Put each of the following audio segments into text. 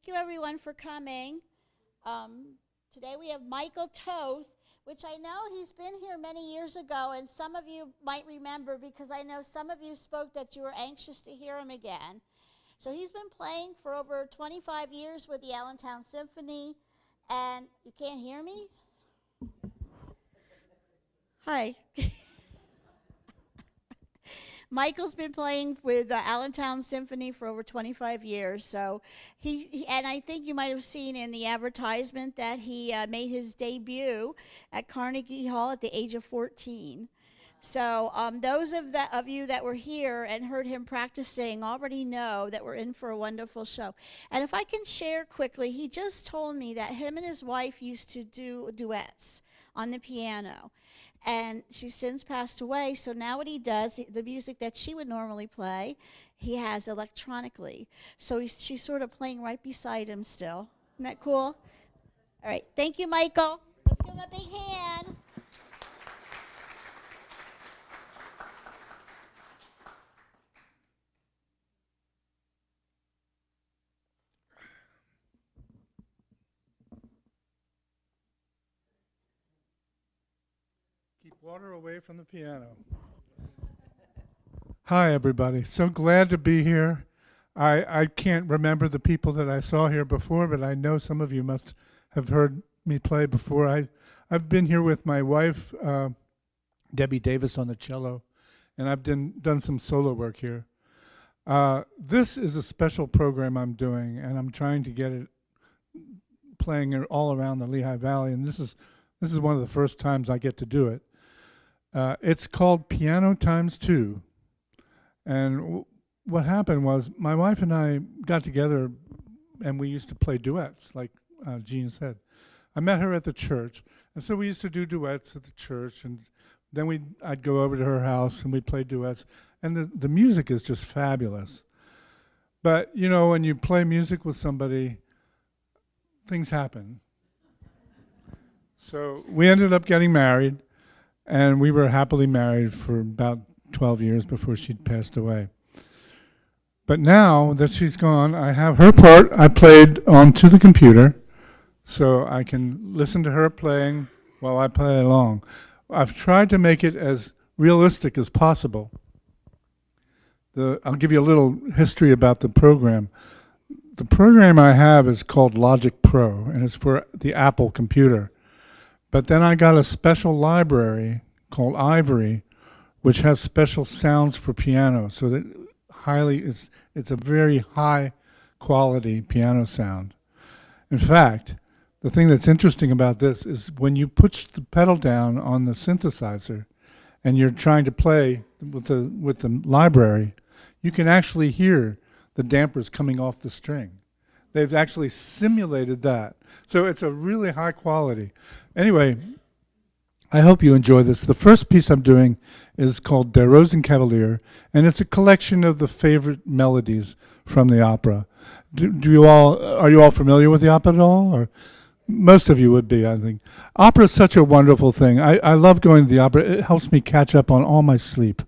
Thank you everyone for coming. Today we have Michael Toth, which I know he's been here many years ago, and some of you might remember because I know some of you spoke that you were anxious to hear him again. So he's been playing for over 25 years with the Allentown Symphony, and you can't hear me? Hi. Michael's been playing with the Allentown Symphony for over 25 years. So and I think you might have seen in the advertisement that he made his debut at Carnegie Hall at the age of 14. So those of you that were here and heard him practicing already know that we're in for a wonderful show. And if I can share quickly, he just told me that him and his wife used to do duets on the piano. And she's since passed away, so now what he does, the music that she would normally play, he has electronically. So she's sort of playing right beside him still. Isn't that cool? All right, thank you, Michael. Let's give him a big hand. Keep water away from the piano. Hi, everybody. So glad to be here. I can't remember the people that I saw here before, but I know some of you must have heard me play before. I've been here with my wife, Debbie Davis, on the cello, and I've done some solo work here. This is a special program I'm doing, and I'm trying to get it playing all around the Lehigh Valley, and this is one of the first times I get to do it. It's called Piano Times Two. And what happened was my wife and I got together and we used to play duets, like Jean said. I met her at the church, and so we used to do duets at the church, and then I'd go over to her house and we'd play duets. And the music is just fabulous. But, you know, when you play music with somebody, things happen. So we ended up getting married. And we were happily married for about 12 years before she'd passed away. But now that she's gone, I have her part I played onto the computer, so I can listen to her playing while I play along. I've tried to make it as realistic as possible. I'll give you a little history about the program. The program I have is called Logic Pro, and it's for the Apple computer. But then I got a special library called Ivory, which has special sounds for piano. So that it's a very high quality piano sound. In fact, the thing that's interesting about this is when you push the pedal down on the synthesizer and you're trying to play with the library, you can actually hear the dampers coming off the string. They've actually simulated that. So it's a really high quality. Anyway, I hope you enjoy this. The first piece I'm doing is called Der Rosenkavalier, and it's a collection of the favorite melodies from the opera. Are you all familiar with the opera at all? Or most of you would be, I think. Opera is such a wonderful thing. I love going to the opera. It helps me catch up on all my sleep.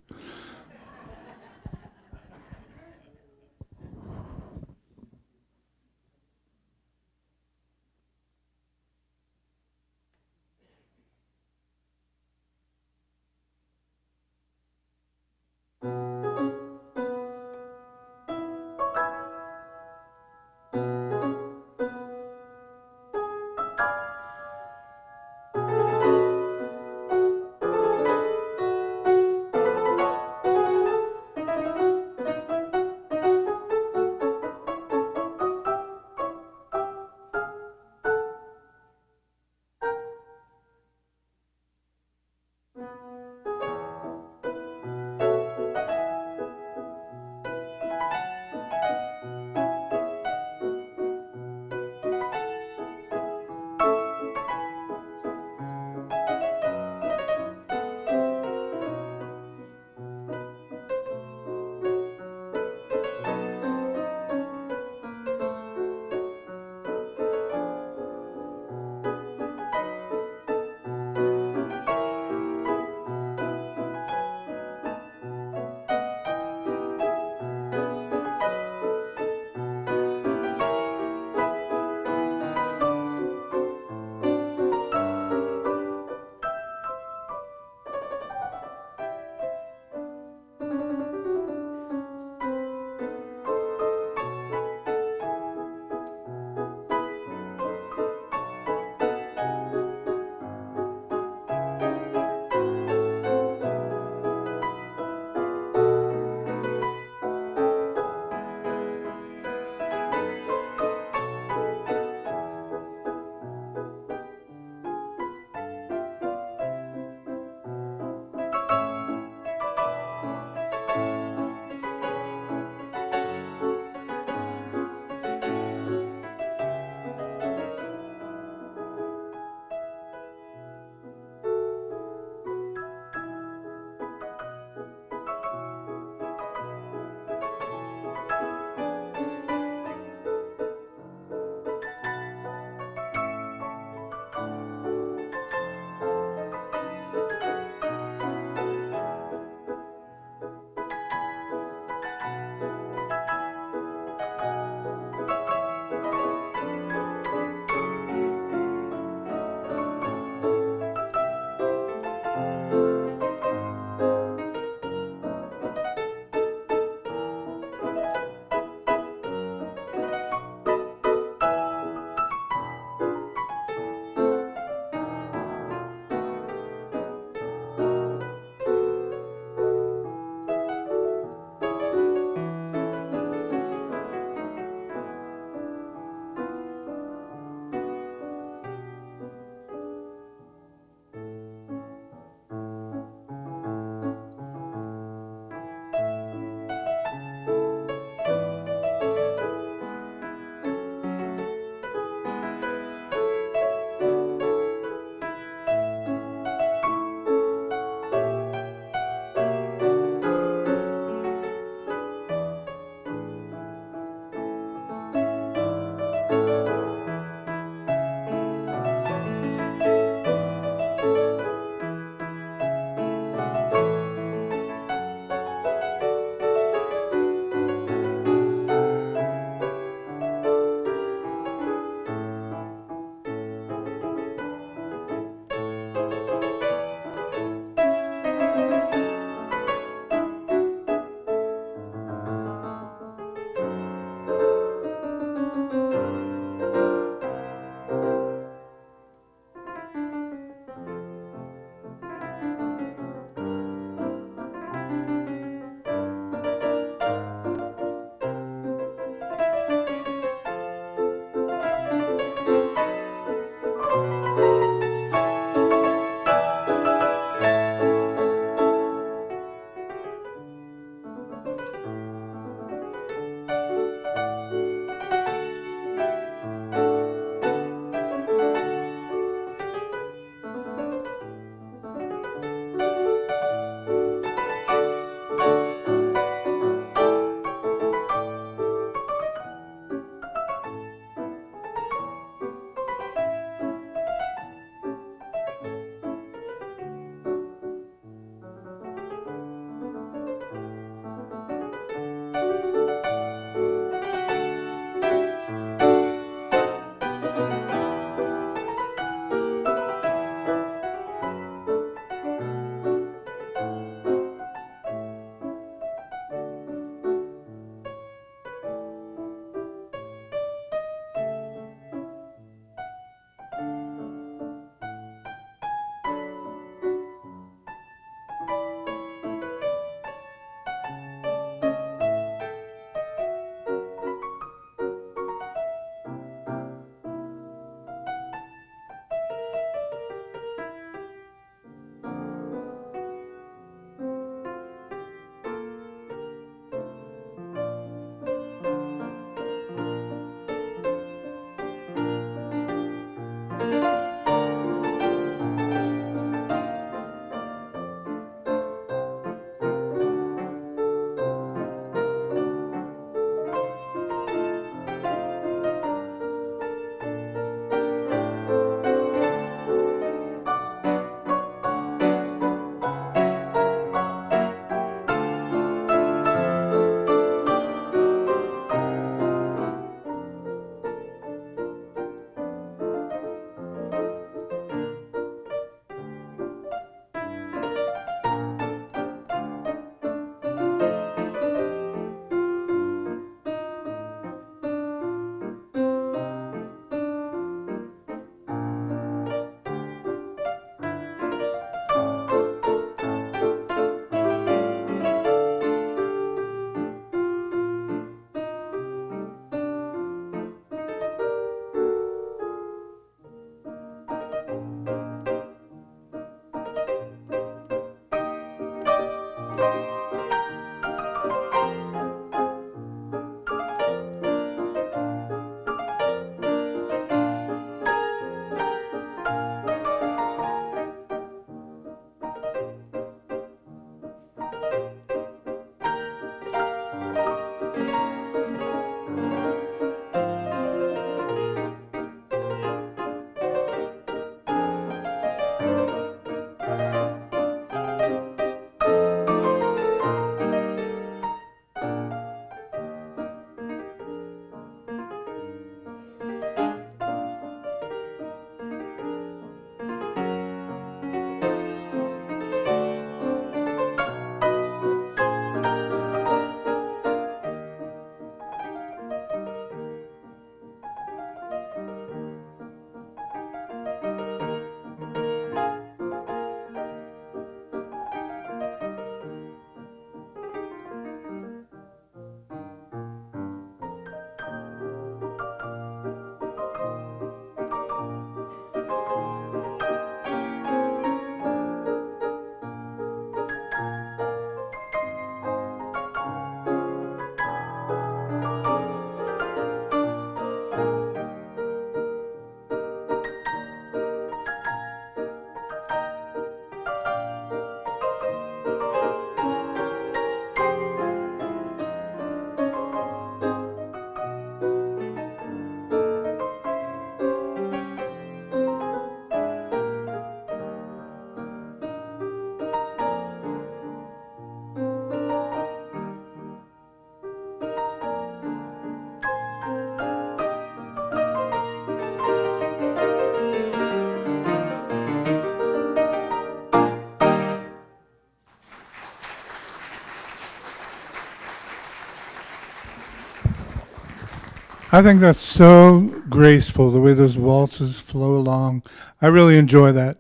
I think that's so graceful the way those waltzes flow along. I really enjoy that.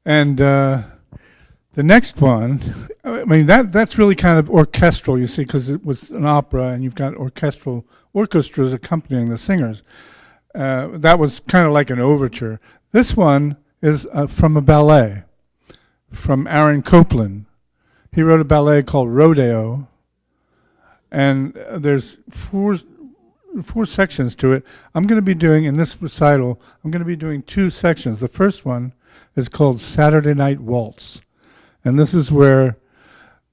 And the next one, I mean that's really kind of orchestral, you see, because it was an opera and you've got orchestras accompanying the singers. That was kind of like an overture. This one is from a ballet from Aaron Copland. He wrote a ballet called Rodeo, and there's four sections to it. I'm going to be doing in this recital. I'm going to be doing two sections. The first one is called Saturday Night Waltz, and this is where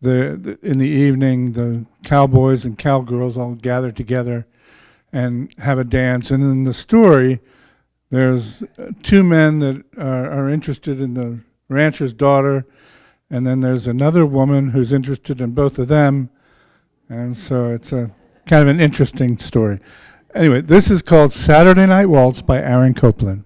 in the evening the cowboys and cowgirls all gather together and have a dance. And in the story, there's two men that are interested in the rancher's daughter, and then there's another woman who's interested in both of them. And so it's a kind of an interesting story. Anyway, this is called Saturday Night Waltz by Aaron Copland.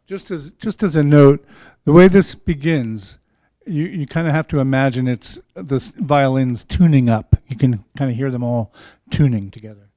Just as a note, the way this begins, you kind of have to imagine it's the violins tuning up. You can kind of hear them all tuning together.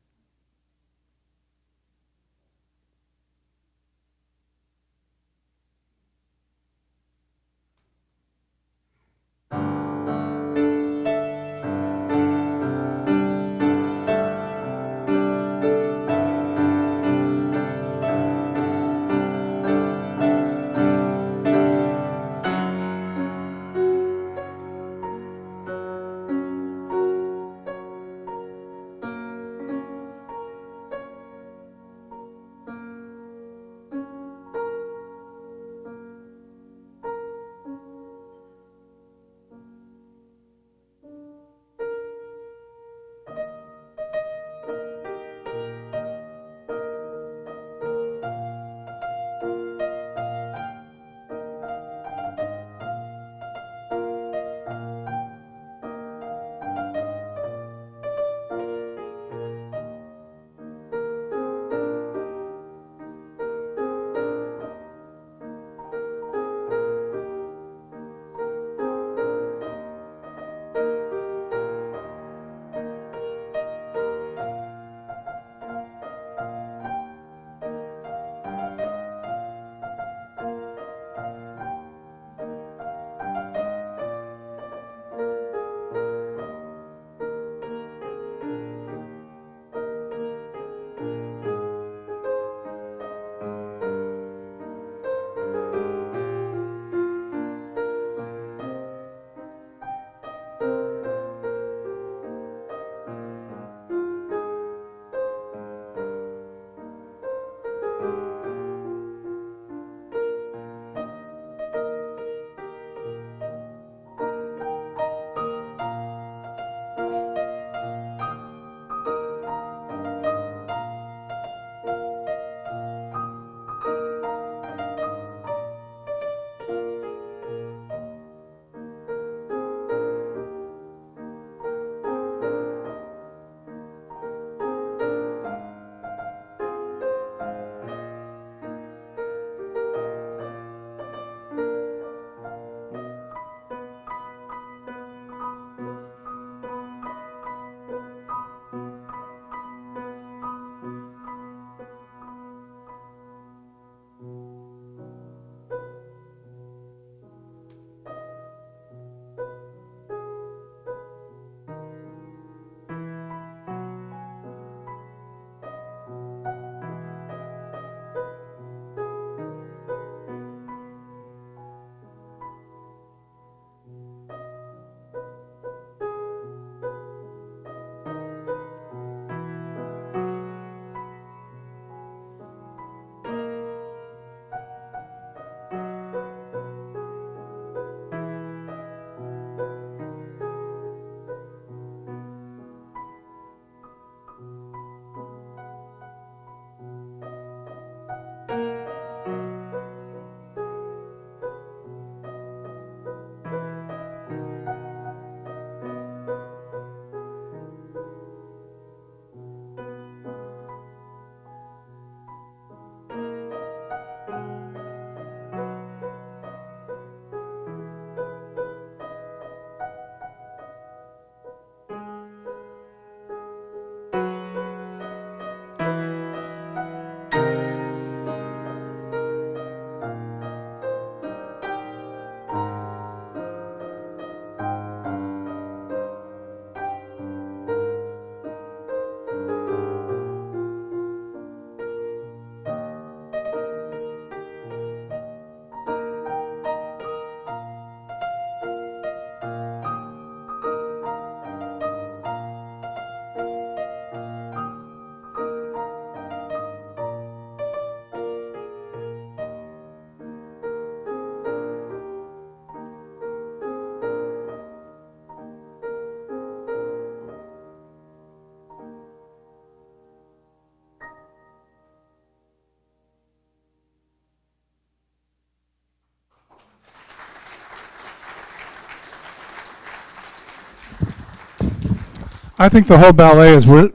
I think the whole ballet is the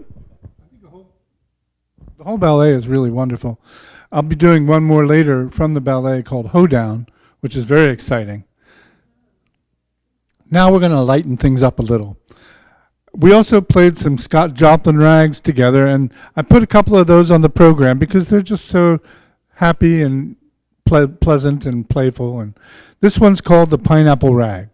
whole ballet is really wonderful. I'll be doing one more later from the ballet called Hoedown, which is very exciting. Now we're going to lighten things up a little. We also played some Scott Joplin rags together, and I put a couple of those on the program because they're just so happy and pleasant and playful. And this one's called the Pineapple Rag.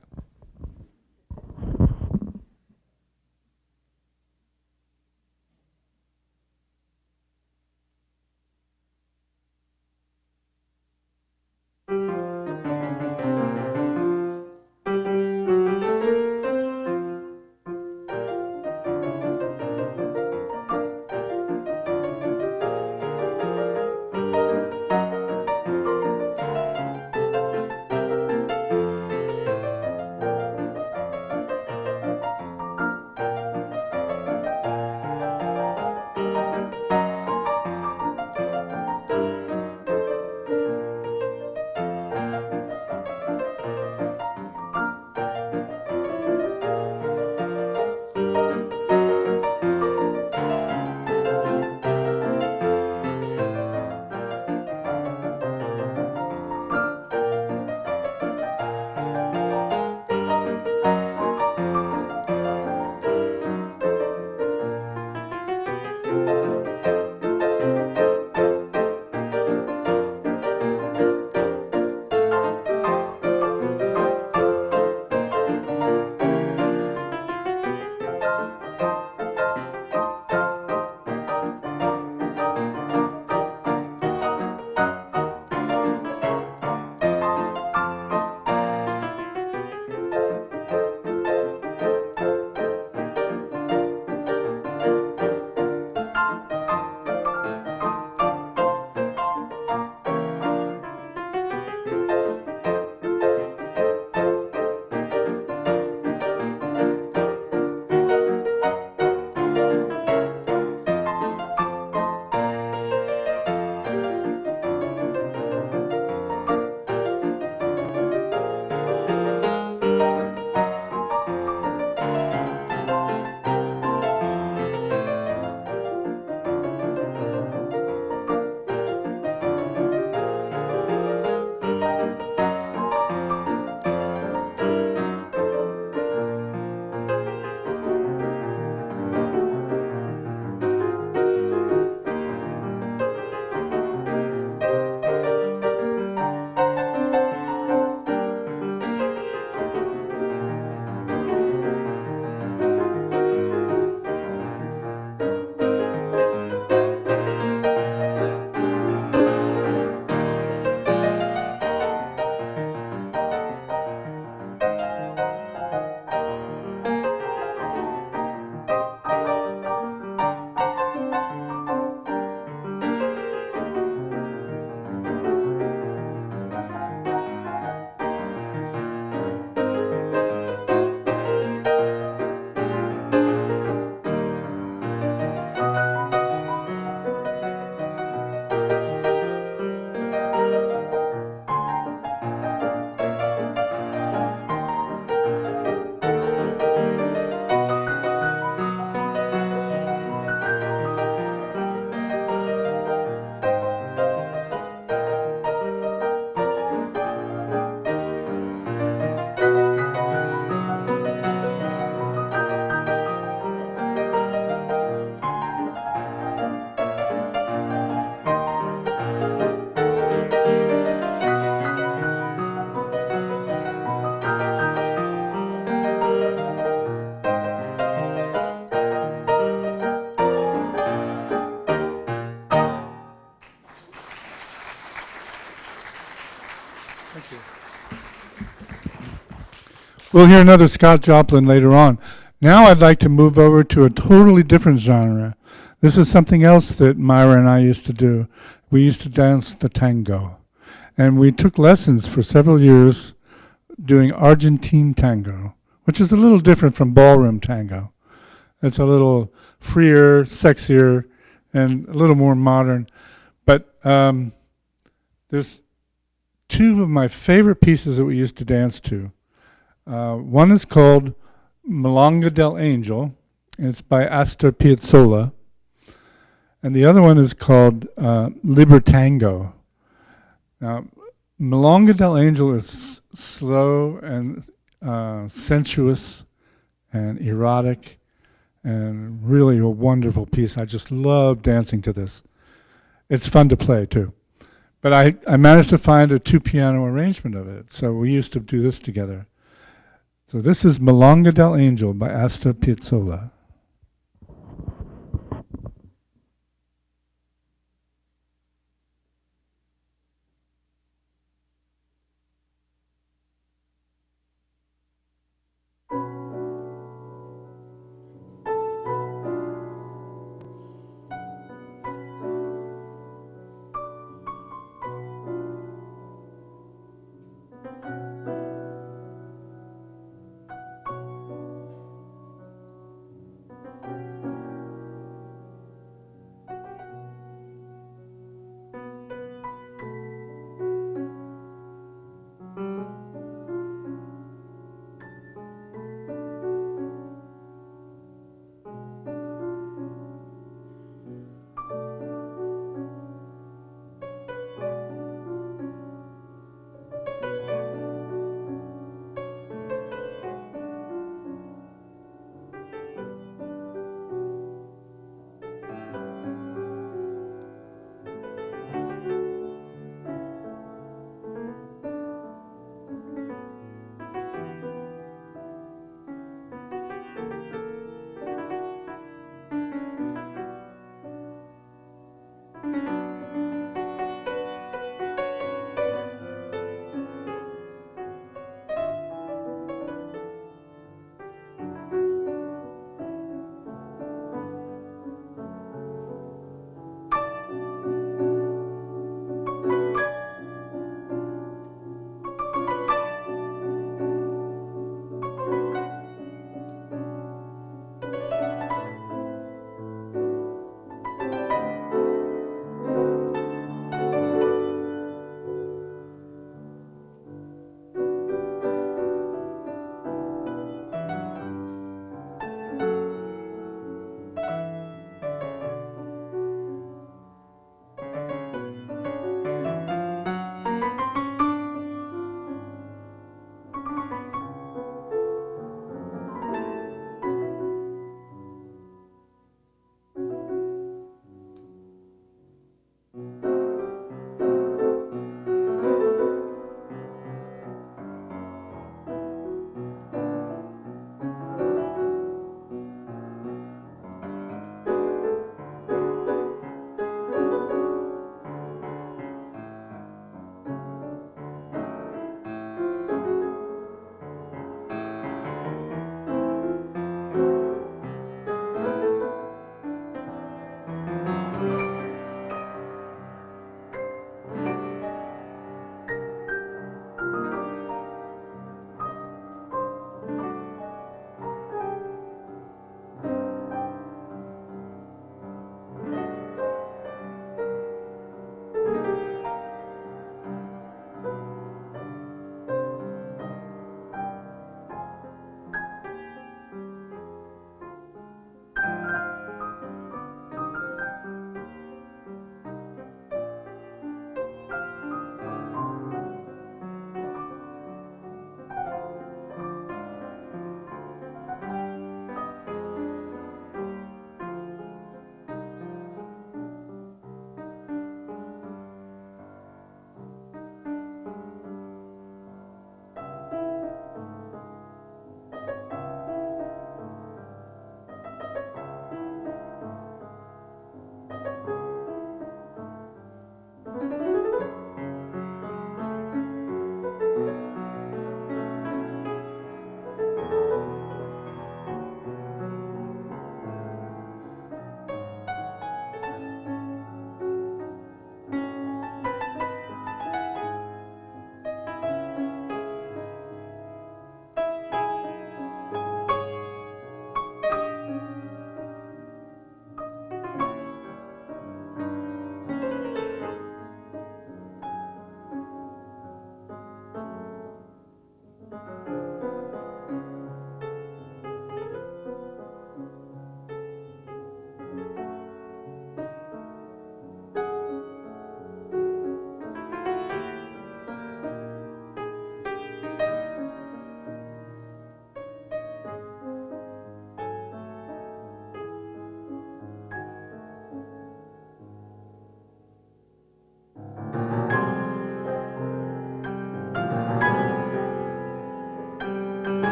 Thank you. We'll hear another Scott Joplin later on. Now I'd like to move over to a totally different genre. This is something else that Myra and I used to do. We used to dance the tango. And we took lessons for several years doing Argentine tango, which is a little different from ballroom tango. It's a little freer, sexier, and a little more modern. But there's two of my favorite pieces that we used to dance to. One is called Milonga del Angel, and it's by Astor Piazzolla. And the other one is called Libertango. Now, Milonga del Angel is slow and sensuous and erotic and really a wonderful piece. I just love dancing to this. It's fun to play too. But I managed to find a 2-piano arrangement of it, so we used to do this together. So this is Milonga del Angel by Astor Piazzolla.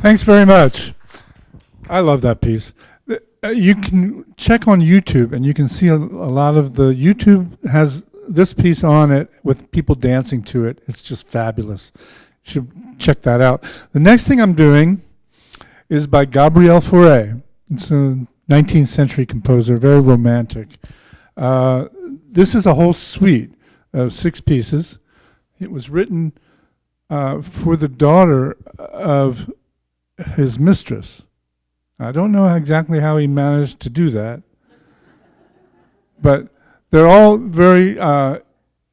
Thanks very much. I love that piece. You can check on YouTube, and you can see a lot of the YouTube has this piece on it with people dancing to it. It's just fabulous. You should check that out. The next thing I'm doing is by Gabriel Fauré. It's a 19th century composer, very romantic. This is a whole suite of 6 pieces. It was written for the daughter of his mistress. I don't know exactly how he managed to do that, but they're all very,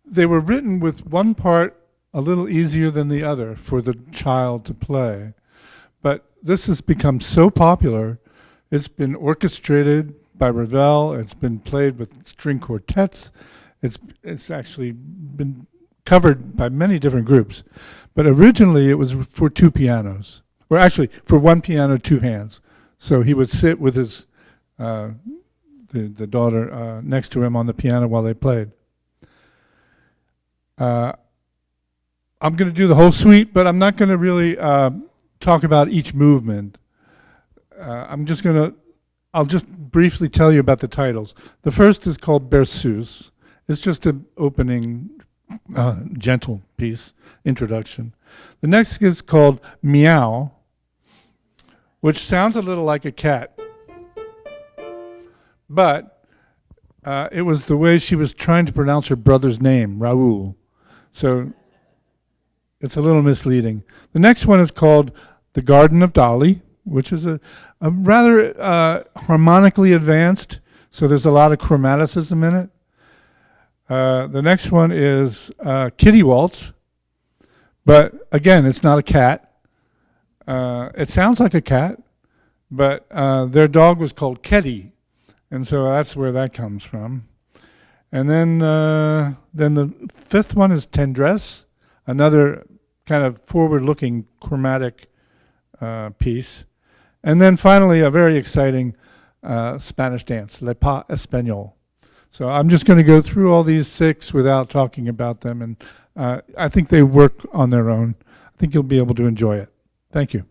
they were written with one part a little easier than the other for the child to play. But this has become so popular. It's been orchestrated by Ravel. It's been played with string quartets. It's actually been covered by many different groups. But originally it was for 2 pianos, or actually for 1 piano, 2 hands. So he would sit with his the daughter next to him on the piano while they played. I'm going to do the whole suite, but I'm not going to really talk about each movement. I'll just briefly tell you about the titles. The first is called Berceuse. It's just an opening, gentle piece, introduction. The next is called Meow, which sounds a little like a cat. But it was the way she was trying to pronounce her brother's name, Raoul. So it's a little misleading. The next one is called The Garden of Dolly, which is a rather harmonically advanced, so there's a lot of chromaticism in it. The next one is Kitty Waltz, but again, it's not a cat. It sounds like a cat, but their dog was called Ketty, and so that's where that comes from. And then the fifth one is Tendresse, another kind of forward-looking chromatic piece. And then finally, a very exciting Spanish dance, Le Pas Espagnol. So I'm just going to go through all these 6 without talking about them, and I think they work on their own. I think you'll be able to enjoy it. Thank you.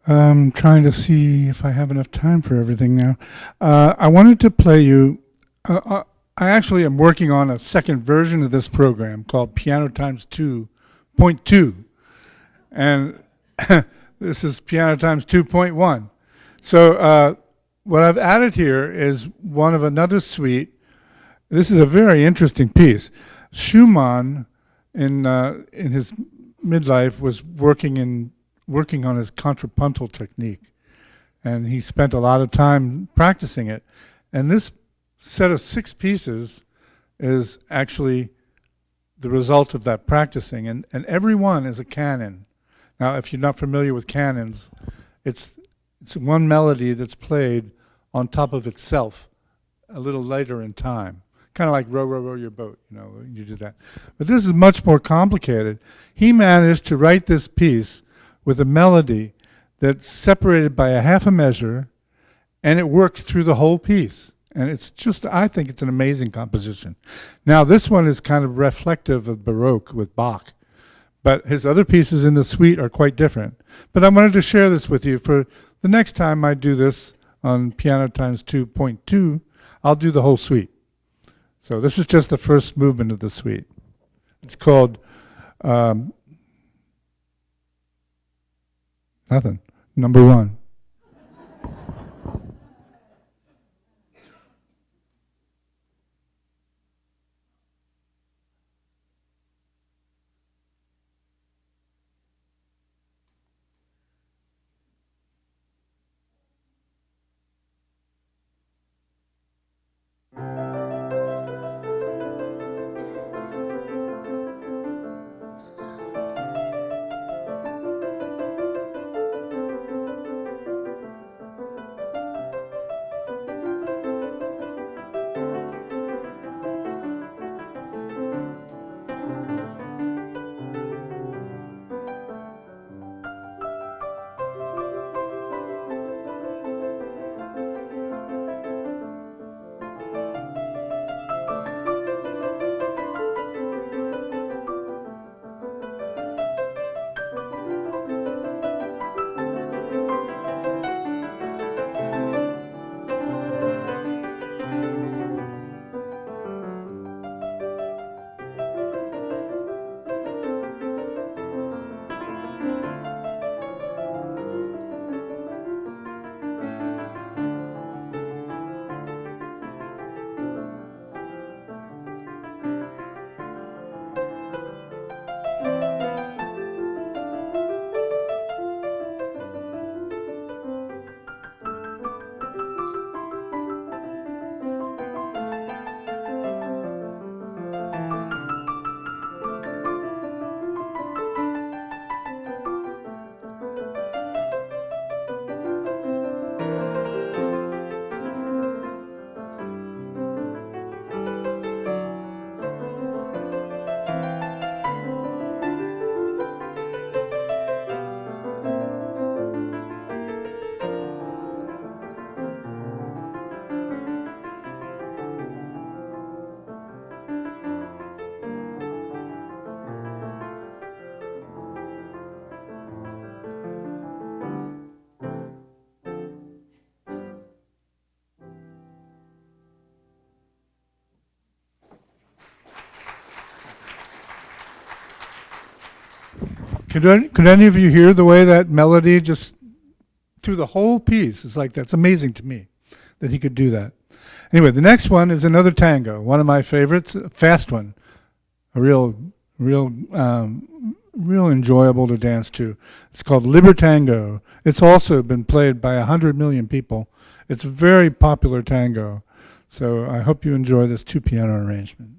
I'm trying to see if I have enough time for everything now. I wanted to play you. I actually am working on a second version of this program called Piano Times 2.2. And this is Piano Times 2.1. So what I've added here is one of another suite. This is a very interesting piece. Schumann, in his midlife, was working on his contrapuntal technique, and he spent a lot of time practicing it. And this set of 6 pieces is actually the result of that practicing, and every one is a canon. Now, if you're not familiar with canons, it's one melody that's played on top of itself a little later in time. Kind of like row, row, row your boat, you do that. But this is much more complicated. He managed to write this piece with a melody that's separated by a half a measure, and it works through the whole piece. And it's just, I think it's an amazing composition. Now, this one is kind of reflective of Baroque with Bach, but his other pieces in the suite are quite different. But I wanted to share this with you for the next time I do this on Piano Times 2.2, I'll do the whole suite. So this is just the first movement of the suite. It's called nothing. Number 1. Could any of you hear the way that melody just through the whole piece? It's like, that's amazing to me that he could do that. Anyway, the next one is another tango, one of my favorites, a fast one, a real enjoyable to dance to. It's called Libertango. It's also been played by 100 million people. It's a very popular tango. So I hope you enjoy this 2-piano arrangement.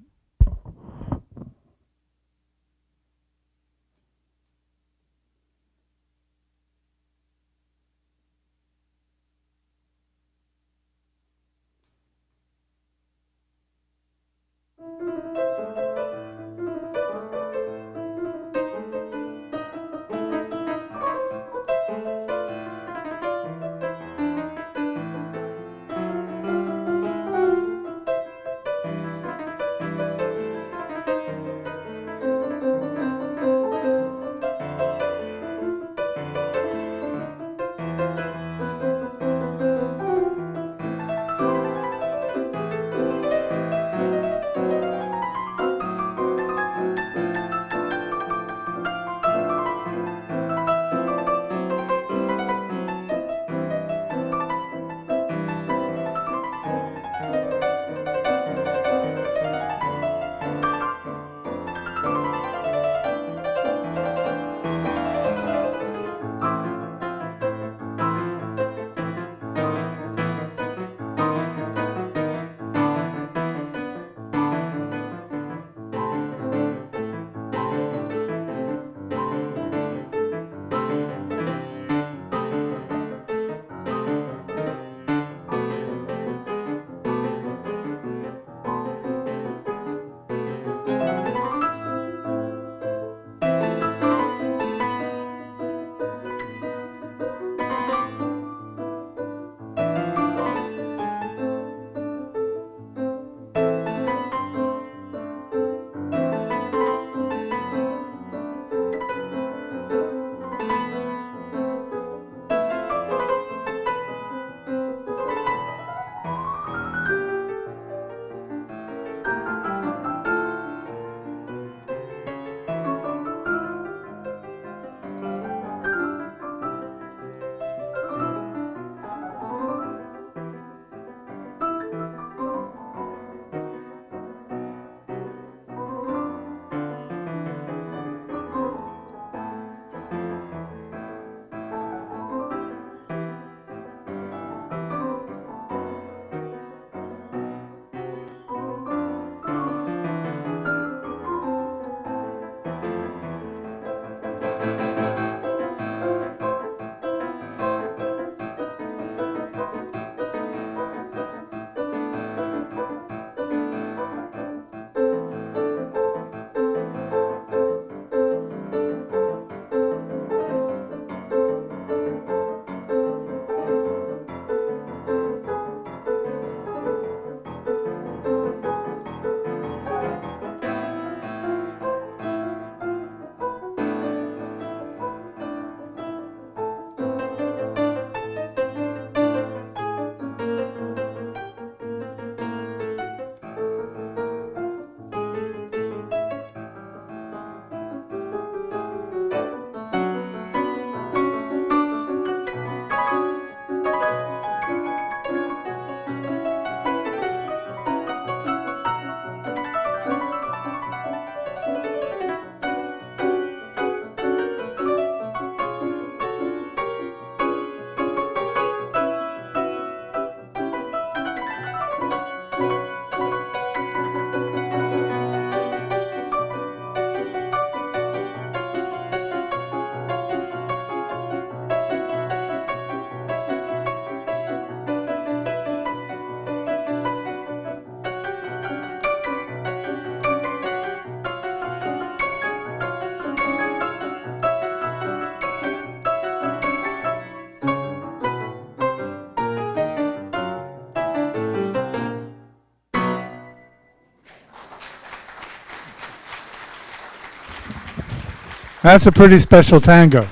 That's a pretty special tango.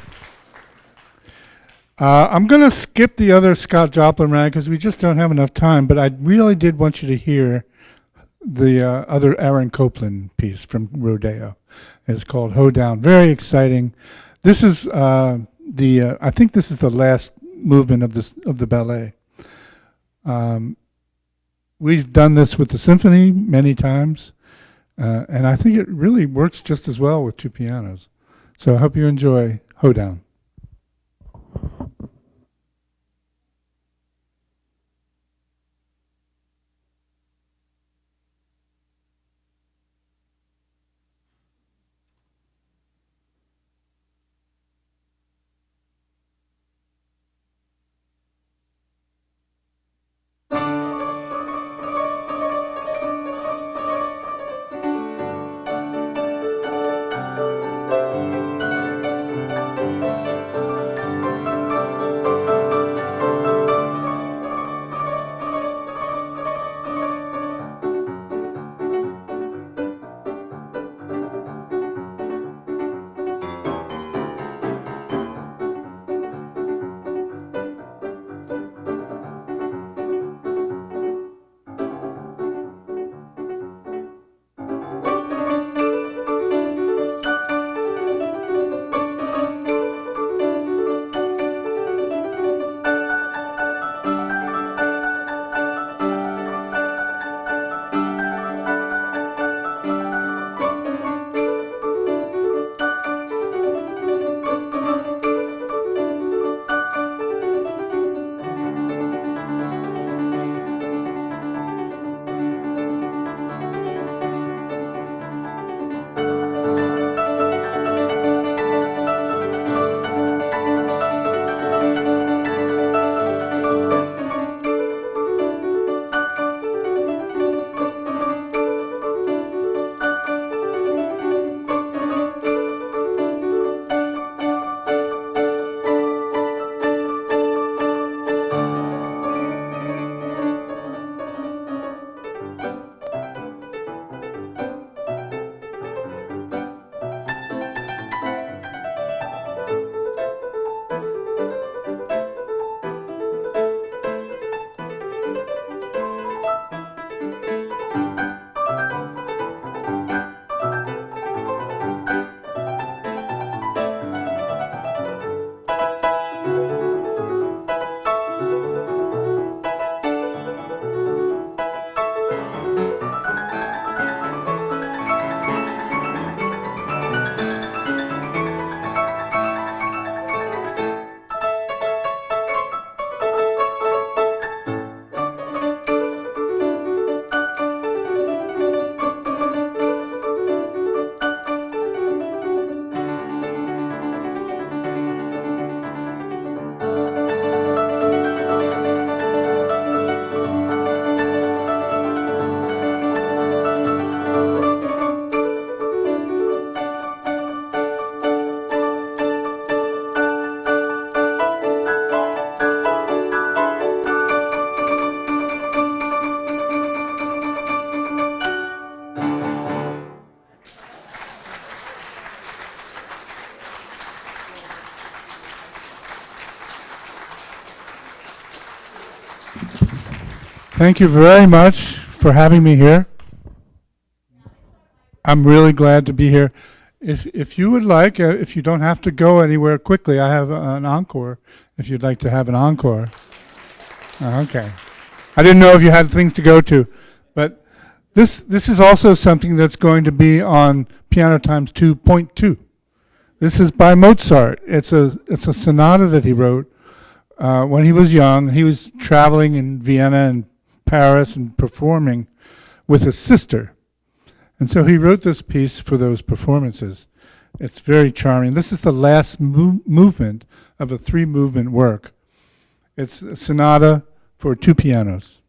I'm going to skip the other Scott Joplin round because we just don't have enough time, but I really did want you to hear the other Aaron Copland piece from Rodeo. It's called Hoedown. Very exciting. This is I think this is the last movement of the ballet. We've done this with the symphony many times, and I think it really works just as well with two pianos. So I hope you enjoy Hoedown. Thank you very much for having me here. I'm really glad to be here. If you would like, if you don't have to go anywhere quickly, I have an encore. If you'd like to have an encore. Okay. I didn't know if you had things to go to, but this is also something that's going to be on Piano Times 2.2. This is by Mozart. It's a sonata that he wrote when he was young. He was traveling in Vienna and Paris and performing with his sister. And so he wrote this piece for those performances. It's very charming. This is the last movement of a three-movement work. It's a sonata for two pianos.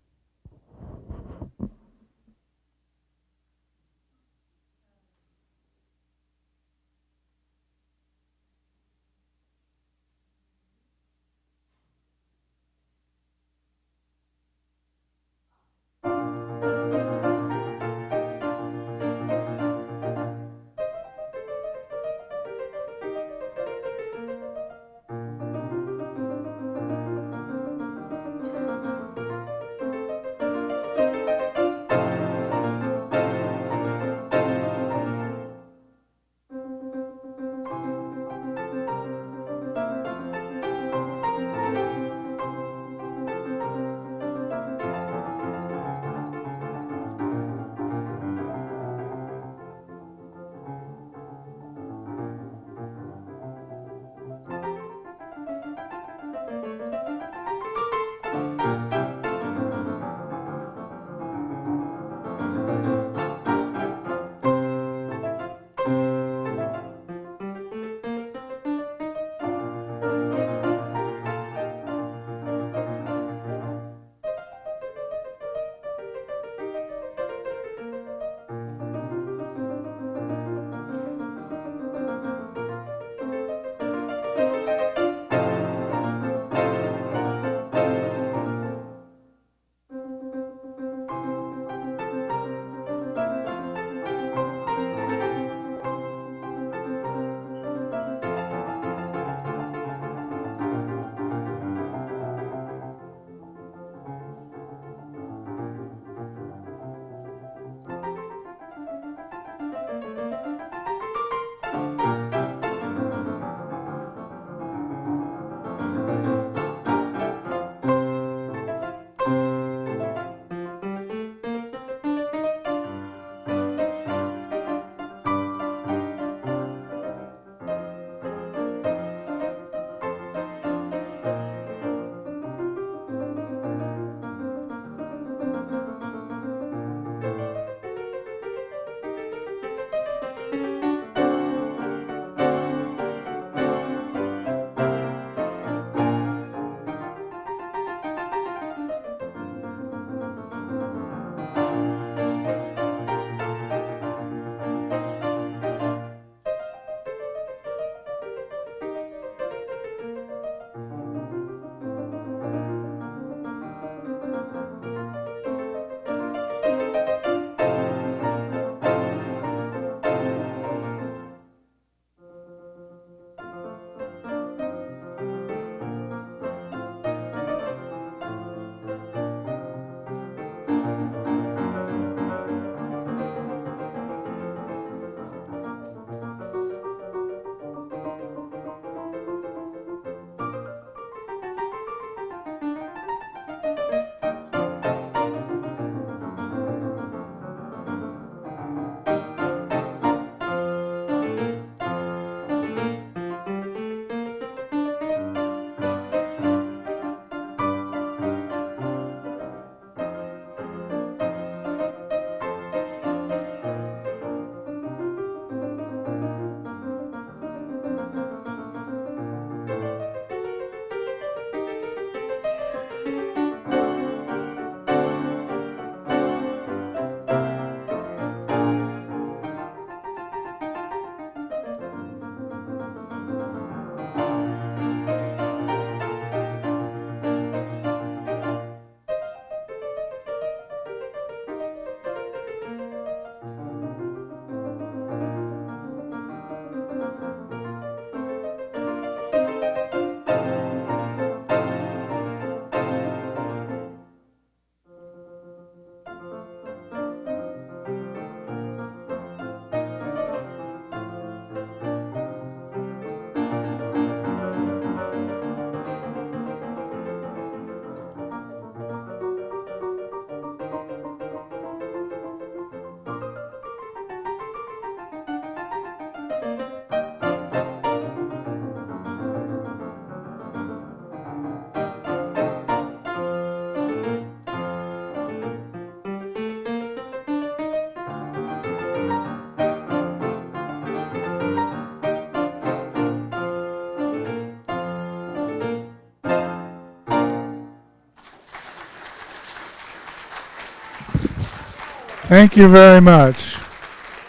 Thank you very much.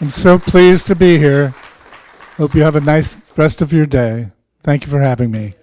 I'm so pleased to be here. Hope you have a nice rest of your day. Thank you for having me.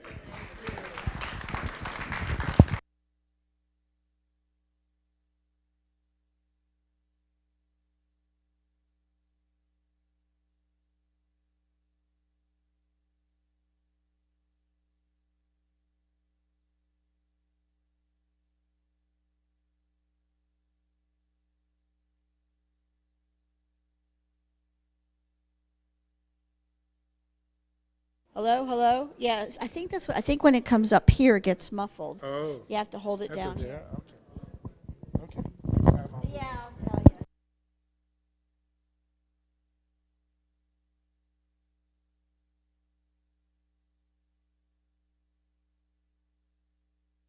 Hello, hello. Yes, I think that's what I think when it comes up here, it gets muffled. Oh, You have to hold it down here. Okay.